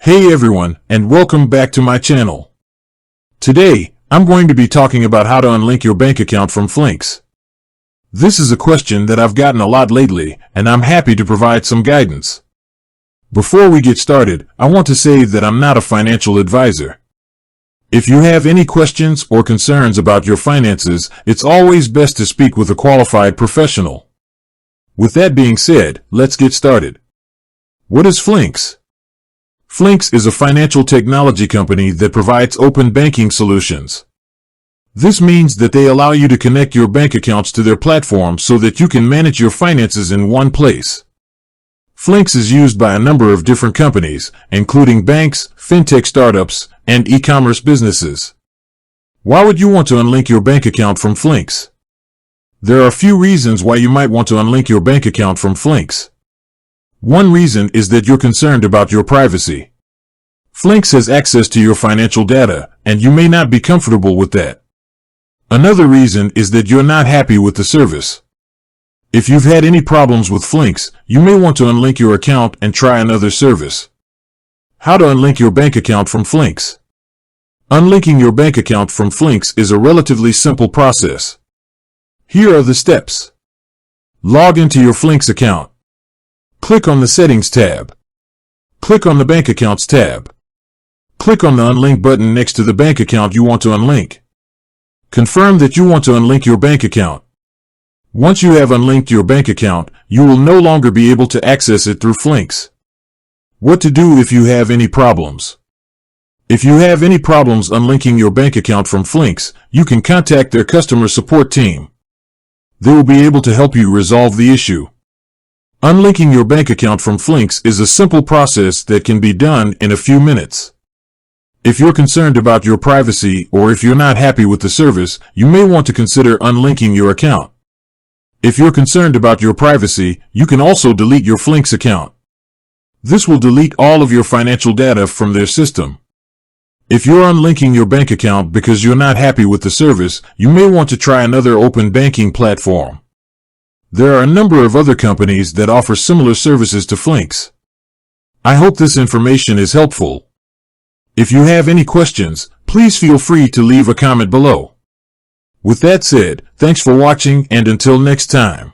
Hey everyone, and welcome back to my channel. Today, I'm going to be talking about how to unlink your bank account from Flinks. This is a question that I've gotten a lot lately, and I'm happy to provide some guidance. Before we get started, I want to say that I'm not a financial advisor. If you have any questions or concerns about your finances, it's always best to speak with a qualified professional. With that being said, let's get started. What is Flinks? Flinks is a financial technology company that provides open banking solutions. This means that they allow you to connect your bank accounts to their platform so that you can manage your finances in one place. Flinks is used by a number of different companies, including banks, fintech startups, and e-commerce businesses. Why would you want to unlink your bank account from Flinks? There are a few reasons why you might want to unlink your bank account from Flinks. One reason is that you're concerned about your privacy. Flinks has access to your financial data, and you may not be comfortable with that. Another reason is that you're not happy with the service. If you've had any problems with Flinks, you may want to unlink your account and try another service. How to unlink your bank account from Flinks? Unlinking your bank account from Flinks is a relatively simple process. Here are the steps. Log into your Flinks account. Click on the Settings tab. Click on the Bank Accounts tab. Click on the Unlink button next to the bank account you want to unlink. Confirm that you want to unlink your bank account. Once you have unlinked your bank account, you will no longer be able to access it through Flinks. What to do if you have any problems? If you have any problems unlinking your bank account from Flinks, you can contact their customer support team. They will be able to help you resolve the issue. Unlinking your bank account from Flinks is a simple process that can be done in a few minutes. If you're concerned about your privacy or if you're not happy with the service, you may want to consider unlinking your account. If you're concerned about your privacy, you can also delete your Flinks account. This will delete all of your financial data from their system. If you're unlinking your bank account because you're not happy with the service, you may want to try another open banking platform. There are a number of other companies that offer similar services to Flinks. I hope this information is helpful. If you have any questions, please feel free to leave a comment below. With that said, thanks for watching and until next time.